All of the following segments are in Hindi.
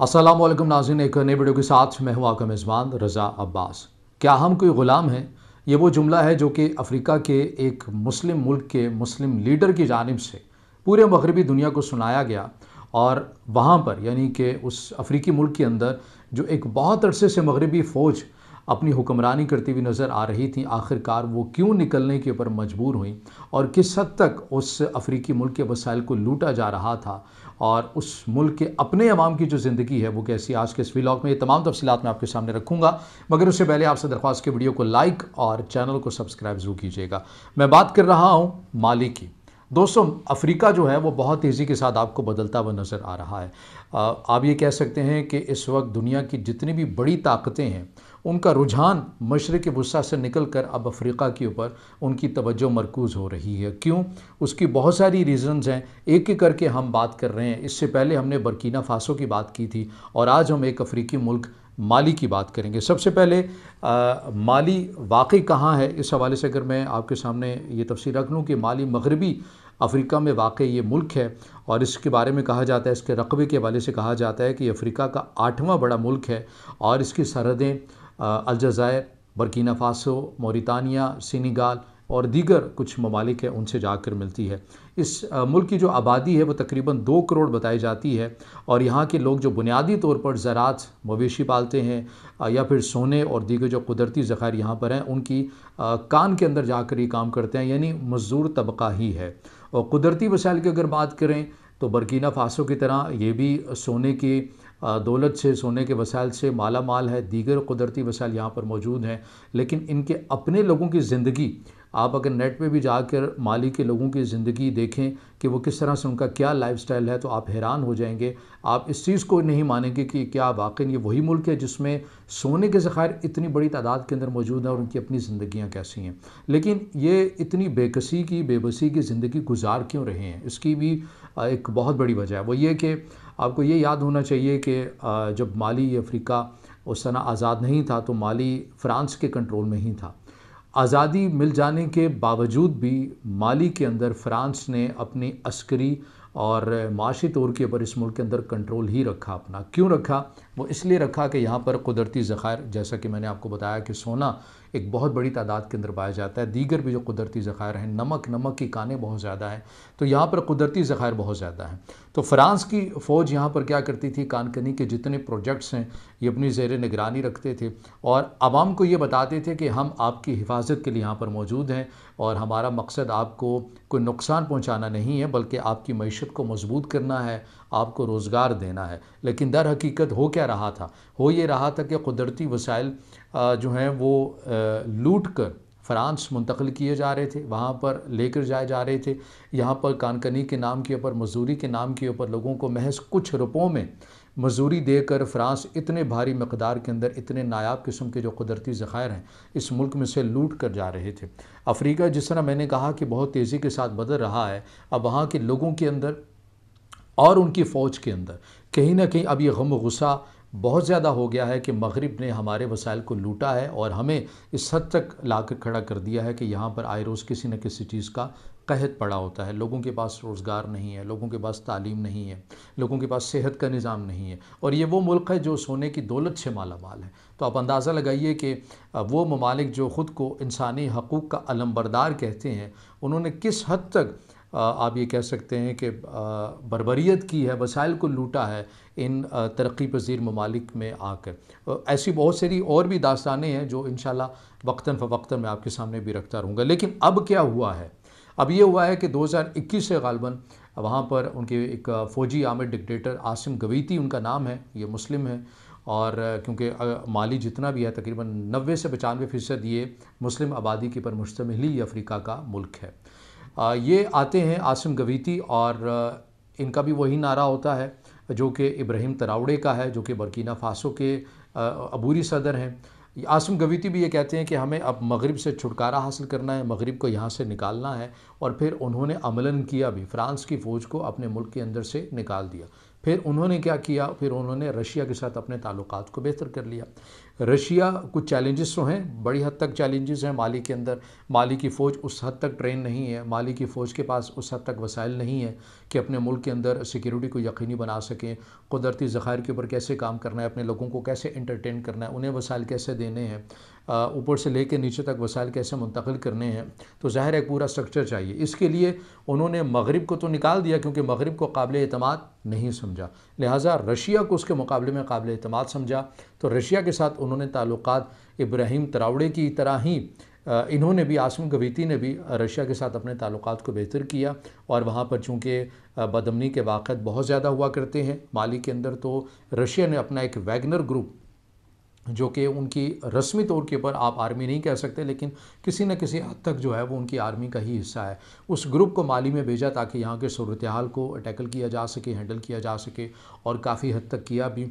अस्सलामुअलैकुम नाज़रीन, एक नई वीडियो के साथ मैं हूं आपका मेज़बान रज़ा अब्बास। क्या हम कोई ग़ुलाम हैं? ये वो जुमला है जो कि अफ़्रीका के एक मुस्लिम मुल्क के मुस्लिम लीडर की जानिब से पूरे मगरबी दुनिया को सुनाया गया। और वहाँ पर यानी कि उस अफ्रीकी मुल्क के अंदर जो एक बहुत अरसे से मगरबी फ़ौज अपनी हुक्मरानी करती हुई नज़र आ रही थी, आखिरकार वो क्यों निकलने के ऊपर मजबूर हुई और किस हद तक उस अफ्रीकी मुल्क के वसाइल को लूटा जा रहा था और उस मुल्क के अपने अवाम की जो ज़िंदगी है वो कैसी, आज के इस व्लॉग में ये तमाम तफसीलात मैं आपके सामने रखूँगा। मगर उससे पहले आपसे दरख्वास्त, के वीडियो को लाइक और चैनल को सब्सक्राइब ज़रूर कीजिएगा। मैं बात कर रहा हूँ माली की। दोस्तों, अफ्रीका जो है वो बहुत तेज़ी के साथ आपको बदलता हुआ नज़र आ रहा है। आप ये कह सकते हैं कि इस वक्त दुनिया की जितनी भी बड़ी ताकतें हैं उनका रुझान मशरिक़ वुस्ता से निकल कर अब अफ्रीका के ऊपर उनकी तवज्जो मरकूज़ हो रही है। क्यों? उसकी बहुत सारी रीज़न्स हैं, एक एक करके हम बात कर रहे हैं। इससे पहले हमने बर्किना फ़ासो की बात की थी और आज हम एक अफ्रीकी मुल्क माली की बात करेंगे। सबसे पहले माली वाक़ई कहाँ है, इस हवाले से अगर मैं आपके सामने ये तफसील रख लूँ कि माली मगरबी अफ्रीका में वाक़ई ये मुल्क है और इसके बारे में कहा जाता है, इसके रकबे के हवाले से कहा जाता है कि अफ्रीका का 8वां बड़ा मुल्क है और इसकी सरहदें अलजायर, बर्किना फ़ासो, मौरितानिया, सेनेगल और दीगर कुछ ममालिक हैं उनसे जाकर मिलती है। इस मुल्क की जो आबादी है वो तकरीबन 2 करोड़ बताई जाती है और यहाँ के लोग जो बुनियादी तौर पर ज़राअत, मवेशी पालते हैं या फिर सोने और दीगर जो कुदरती ज़ख़ायर यहाँ पर हैं उनकी कान के अंदर जाकर ये काम करते हैं, यानी मज़दूर तबका ही है। और कुदरती वसाइल की अगर बात करें तो बर्किना फ़ासो की तरह ये भी सोने की दौलत से, सोने के वसाइल से माला माल है, दीगर कुदरती वसाइल यहाँ पर मौजूद हैं। लेकिन इनके अपने लोगों की ज़िंदगी, आप अगर नेट पे भी जाकर माली के लोगों की ज़िंदगी देखें कि वो किस तरह से, उनका क्या लाइफ़स्टाइल है, तो आप हैरान हो जाएंगे। आप इस चीज़ को नहीं मानेंगे कि क्या वाकई ये वही मुल्क है जिसमें सोने के ज़ख़ायर इतनी बड़ी तादाद के अंदर मौजूद हैं और उनकी अपनी ज़िंदगियाँ कैसी हैं। लेकिन ये इतनी बेकसी की, बेबसी की ज़िंदगी गुजार क्यों रहे हैं, इसकी भी एक बहुत बड़ी वजह है। वो ये कि आपको ये याद होना चाहिए कि जब माली अफ्रीका उस समय आज़ाद नहीं था तो माली फ़्रांस के कंट्रोल में ही था। आज़ादी मिल जाने के बावजूद भी माली के अंदर फ़्रांस ने अपनी अस्करी और माशी तौर के ऊपर इस मुल्क के अंदर कंट्रोल ही रखा अपना। क्यों रखा? वो इसलिए रखा कि यहाँ पर कुदरती ज़ख़ायर, जैसा कि मैंने आपको बताया कि सोना एक बहुत बड़ी तादाद के अंदर पाया जाता है, दीगर भी जो कुदरती ज़ख़ायर हैं, नमक की कानें बहुत ज़्यादा हैं, तो यहाँ पर कुदरती ज़ख़ायर बहुत ज़्यादा हैं। तो फ़्रांस की फ़ौज यहाँ पर क्या करती थी, कानकनी के जितने प्रोजेक्ट्स हैं ये अपनी ज़ेर निगरानी रखते थे और आवाम को ये बताते थे कि हम आपकी हिफाजत के लिए यहाँ पर मौजूद हैं और हमारा मकसद आपको कोई नुकसान पहुँचाना नहीं है, बल्कि आपकी मईशत को मजबूत करना है, आपको रोज़गार देना है। लेकिन दर हकीकत हो क्या रहा था? हो ये रहा था कि कुदरती वसाइल जो हैं वो लूट कर फ़्रांस मुंतकिल किए जा रहे थे, वहाँ पर लेकर जाए जा रहे थे। यहाँ पर कानकनी के नाम के ऊपर, मज़दूरी के नाम के ऊपर लोगों को महज कुछ रुपयों में मज़दूरी देकर फ़्रांस इतने भारी मकदार के अंदर इतने नायाब किस्म के जो कुदरती ज़ख़ायर हैं इस मुल्क में से लूट कर जा रहे थे। अफ्रीका, जिस तरह मैंने कहा कि बहुत तेज़ी के साथ बदल रहा है, अब वहाँ के लोगों के अंदर और उनकी फ़ौज के अंदर कहीं ना कहीं अब ये गम गुस्सा बहुत ज़्यादा हो गया है कि मगरिब ने हमारे वसाइल को लूटा है और हमें इस हद तक ला कर खड़ा कर दिया है कि यहाँ पर आए रोज़ किसी न किसी चीज़ का कहत पड़ा होता है। लोगों के पास रोज़गार नहीं है, लोगों के पास तालीम नहीं है, लोगों के पास सेहत का निज़ाम नहीं है और ये वो मुल्क है जो सोने की दौलत से माला माल है। तो आप अंदाज़ा लगाइए कि वो ममालिक जो ख़ुद को इंसानी हकूक़ का अलमबरदार कहते हैं, उन्होंने किस हद तक आप ये कह सकते हैं कि बर्बरियत की है, वसाइल को लूटा है इन तरक्की पज़ीर ममालिक में आकर। ऐसी बहुत सारी और भी दास्तानें हैं जो इंशाल्लाह वक्तन फ़वक्तन मैं आपके सामने भी रखता रहूँगा। लेकिन अब क्या हुआ है? अब ये हुआ है कि 2021 से ग़ालिबन वहाँ पर उनके एक फ़ौजी आमिर डिक्टेटर आसिम गवीती उनका नाम है, ये मुस्लिम है और क्योंकि माली जितना भी है तकरीबन 90 से 95% ये मुस्लिम आबादी के ऊपर मुश्तमिल ही अफ्रीका का मुल्क है। ये आते हैं आसिम गवीती और इनका भी वही नारा होता है जो कि इब्राहिम तराउड़े का है, जो कि बर्किना फ़ासो के अबूरी सदर हैं। आसिम गवीती भी ये कहते हैं कि हमें अब मगरिब से छुटकारा हासिल करना है, मगरिब को यहाँ से निकालना है और फिर उन्होंने अमलन किया भी, फ़्रांस की फ़ौज को अपने मुल्क के अंदर से निकाल दिया। फिर उन्होंने क्या किया, फिर उन्होंने रशिया के साथ अपने ताल्लुकात को बेहतर कर लिया। रशिया कुछ चैलेंजेस तो हैं, बड़ी हद तक चैलेंजेस हैं माली के अंदर। माली की फ़ौज उस हद तक ट्रेन नहीं है, माली की फ़ौज के पास उस हद तक वसाइल नहीं है कि अपने मुल्क के अंदर सिक्योरिटी को यकीनी बना सकें, कुदरती ज़खायर के ऊपर कैसे काम करना है, अपने लोगों को कैसे इंटरटेन करना है, उन्हें वसाइल कैसे देने हैं, ऊपर से लेकर नीचे तक वसाइल कैसे मुंतकिल करने हैं। तो ज़ाहिर है एक पूरा स्ट्रक्चर चाहिए। इसके लिए उन्होंने मगरिब को तो निकाल दिया क्योंकि मगरिब को काबिल एतमाद नहीं समझा, लिहाजा रशिया को उसके मुकाबले में काबिल एतमाद समझा। तो रशिया के साथ उन्होंने ताल्लुकात इब्राहिम त्रावड़े की तरह ही इन्होंने भी, आसिम गवीती ने भी रशिया के साथ अपने ताल्लुकात को बेहतर किया। और वहाँ पर चूँकि बदअमनी के वाक़यात बहुत ज़्यादा हुआ करते हैं माली के अंदर, तो रशिया ने अपना एक वैगनर ग्रुप, जो कि उनकी रस्मी तौर के ऊपर आप आर्मी नहीं कह सकते लेकिन किसी न किसी हद तक जो है वो उनकी आर्मी का ही हिस्सा है, उस ग्रुप को माली में भेजा ताकि यहाँ के सूरत हाल को टैकल किया जा सके, हैंडल किया जा सके, और काफ़ी हद तक किया भी।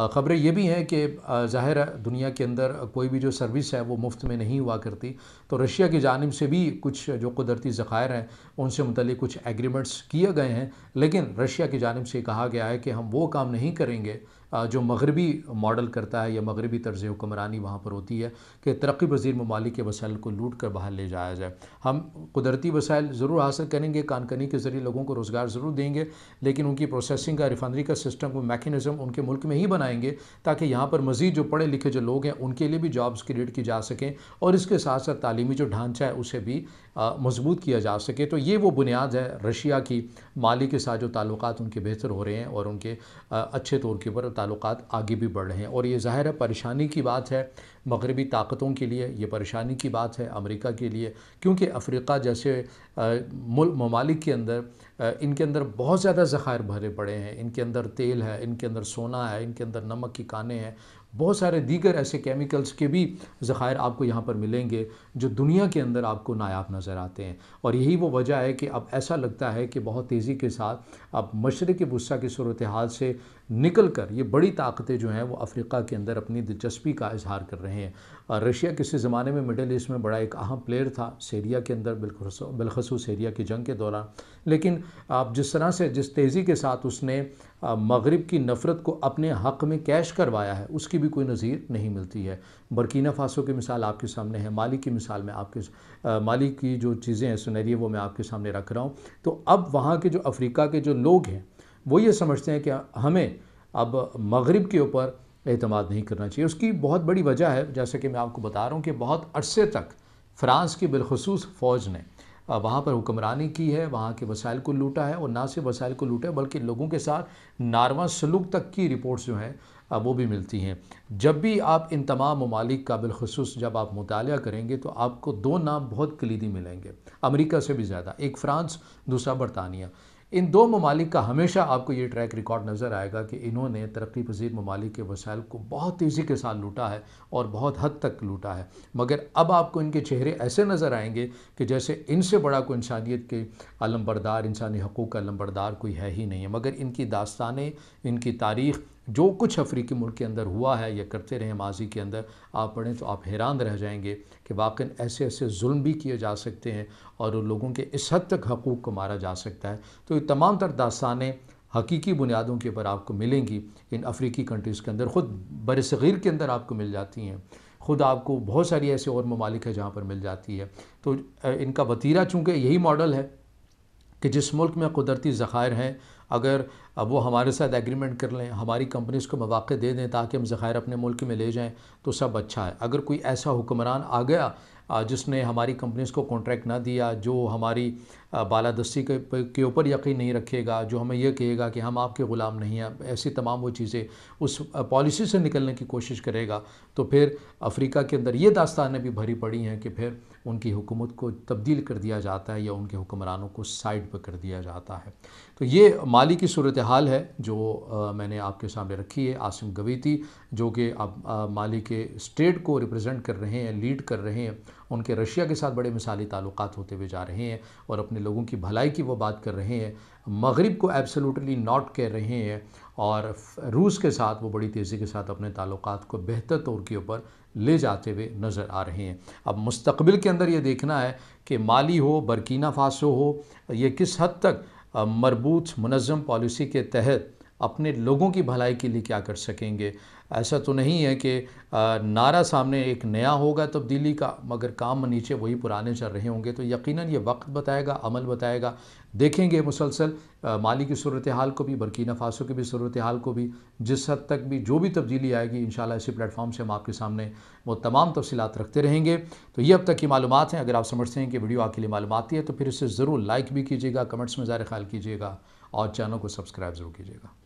ख़बरें ये भी हैं कि ज़ाहिर है दुनिया के अंदर कोई भी जो सर्विस है वो मुफ्त में नहीं हुआ करती, तो रशिया की जानिब से भी कुछ जो कुदरती ज़खायर हैं उनसे मुतल्लिक़ कुछ एग्रीमेंट्स किए गए हैं, लेकिन रशिया की जानिब से कहा गया है कि हम वो काम नहीं करेंगे जो मगरबी मॉडल करता है या मगरबी तर्ज़ हुक्मरानी वहाँ पर होती है कि तरक्की पज़ीर ममालिक के वसाइल को लूट कर बाहर ले जाया जाए। हम कुदरती वसाइल ज़रूर हासिल करेंगे, कानकनी के ज़रिए लोगों को रोज़गार ज़रूर देंगे, लेकिन उनकी प्रोसेसिंग का, रिफाइनरी का सिस्टम, को मैकेनिज़्म उनके मुल्क में ही बनाएंगे ताकि यहाँ पर मज़ीद जो पढ़े लिखे जो लोग हैं उनके लिए भी जॉब्स क्रिएट की जा सकें, और इसके साथ साथ तालीमी जो ढांचा है उसे भी मजबूत किया जा सके। तो ये वो बुनियाद है रशिया की माली के साथ जो ताल्लुकात उनके बेहतर हो रहे हैं और उनके अच्छे तौर के ऊपर ताल्लुकात आगे भी बढ़ रहे हैं। और ये ज़ाहिर है परेशानी की बात है मगरबी ताकतों के लिए, ये परेशानी की बात है अमेरिका के लिए, क्योंकि अफ्रीका जैसे ममालिक के अंदर इनके अंदर बहुत ज़्यादा ज़खायर भरे पड़े हैं, इनके अंदर तेल है, इनके अंदर सोना है, इनके अंदर नमक की कानें हैं, बहुत सारे दीगर ऐसे केमिकल्स के भी ज़खायर आपको यहाँ पर मिलेंगे जो दुनिया के अंदर आपको नायाब नज़र आते हैं। और यही वो वजह है कि अब ऐसा लगता है कि बहुत तेज़ी के साथ अब मशरिक़ी वुस्ता की सूरत हाल से निकल कर ये बड़ी ताकतें जो हैं वो अफ्रीका के अंदर अपनी दिलचस्पी का इजहार कर रहे हैं। रशिया किसी ज़माने में मिडल ईस्ट में बड़ा एक अहम प्लेयर था, सीरिया के अंदर बिलखसूस सीरिया की जंग के दौरान, लेकिन आप जिस तरह से, जिस तेज़ी के साथ उसने मगरिब की नफ़रत को अपने हक़ में कैश करवाया है उसकी भी कोई नज़ीर नहीं मिलती है। बर्किना फासो की मिसाल आपके सामने है, माली की मिसाल में आपके माली की जो चीज़ें हैं सुनहरी वो मैं आपके सामने रख रहा हूँ। तो अब वहाँ के जो अफ्रीका के जो लोग हैं वो ये समझते हैं कि हमें अब मगरिब के ऊपर एतमाद नहीं करना चाहिए। उसकी बहुत बड़ी वजह है, जैसे कि मैं आपको बता रहा हूँ कि बहुत अरसे तक फ़्रांस की बिलखसूस फ़ौज ने वहाँ पर हुक्मरानी की है, वहाँ के वसाइल को लूटा है, और ना सिर्फ वसाइल को लूटा है बल्कि लोगों के साथ नारवा सलूक तक की रिपोर्ट्स जो हैं वो भी मिलती हैं। जब भी आप इन तमाम ममालिक का बिलखसूस जब आप मुतालिया करेंगे तो आपको दो नाम बहुत कलीदी मिलेंगे, अमेरिका से भी ज़्यादा, एक फ़्रांस, दूसरा बरतानिया। इन दो ममालिक का हमेशा आपको ये ट्रैक रिकॉर्ड नज़र आएगा कि इन्होंने तरक्की पज़ीर ममालिक के वसाइल को बहुत तेज़ी के साथ लूटा है और बहुत हद तक लूटा है। मगर अब आपको इनके चेहरे ऐसे नज़र आएंगे कि जैसे इनसे बड़ा कोई इंसानियत के अलमबरदार, इंसानी हकूक़ का अलमबरदार कोई है ही नहीं है। मगर इनकी दास्तानें, इनकी तारीख़, जो कुछ अफ्रीकी मुल्क के अंदर हुआ है या करते रहे माजी के अंदर, आप पढ़ें तो आप हैरान रह जाएंगे कि वाकई ऐसे ऐसे जुल्म भी किए जा सकते हैं और लोगों के इस हद तक हकूक़ को मारा जा सकता है। तो ये तमाम तर दास्तानें हकीकी बुनियादों के ऊपर आपको मिलेंगी इन अफ्रीकी कंट्रीज़ के अंदर, ख़ुद बरसग़ीर के अंदर आपको मिल जाती हैं, ख़ुद आपको बहुत सारी ऐसे और ममालिक है जहाँ पर मिल जाती है। तो इनका वतीरा चूँकि यही मॉडल है कि जिस मुल्क में कुदरती ज़खायर हैं, अगर वो हमारे साथ एग्रीमेंट कर लें, हमारी कंपनीज़ को मौक़े दे दें ताकि हम ज़खायर अपने मुल्क में ले जाएं, तो सब अच्छा है। अगर कोई ऐसा हुक्मरान आ गया जिसने हमारी कंपनीज़ को कॉन्ट्रैक्ट ना दिया, जो हमारी बालादस्ती के ऊपर यकीन नहीं रखेगा, जो हमें यह कहेगा कि हम आपके ग़ुलाम नहीं हैं, ऐसी तमाम वो चीज़ें उस पॉलिसी से निकलने की कोशिश करेगा, तो फिर अफ्रीका के अंदर ये दास्तानें भी भरी पड़ी हैं कि फिर उनकी हुकूमत को तब्दील कर दिया जाता है या उनके हुक्मरानों को साइड पर कर दिया जाता है। तो ये माली की सूरत हाल है जो मैंने आपके सामने रखी है। आसिम गवीती जो कि अब माली के स्टेट को रिप्रेजेंट कर रहे हैं, लीड कर रहे हैं, उनके रशिया के साथ बड़े मिसाली ताल्लुकात होते हुए जा रहे हैं और अपने लोगों की भलाई की वो बात कर रहे हैं, मगरिब को एब्सोल्युटली नॉट कह रहे हैं, और रूस के साथ वो बड़ी तेज़ी के साथ अपने ताल्लुकात को बेहतर तौर के ऊपर ले जाते हुए नज़र आ रहे हैं। अब मुस्तक़बिल के अंदर ये देखना है कि माली हो, बर्किना फासो हो, ये किस हद तक मरबूत मुनज़्ज़म पॉलिसी के तहत अपने लोगों की भलाई के लिए क्या कर सकेंगे। ऐसा तो नहीं है कि नारा सामने एक नया होगा तब्दीली का, मगर काम नीचे वही पुराने चल रहे होंगे। तो यकीनन ये वक्त बताएगा, अमल बताएगा। देखेंगे मुसलसल माली की सूरत हाल को भी, बर्किना फासो की भी सूरत हाल को भी, जिस हद तक भी जो भी तब्दीली आएगी इंशाल्लाह इसी प्लेटफॉर्म से हम आपके सामने वो तमाम तफसीलात रखते रहेंगे। तो ये अब तक की मालूमात हैं। अगर आप समझते हैं कि वीडियो आपके लिए मालूमाती है तो फिर इसे ज़रूर लाइक भी कीजिएगा, कमेंट्स में ज़ाहिर ख्याल कीजिएगा और चैनल को सब्सक्राइब ज़रूर कीजिएगा।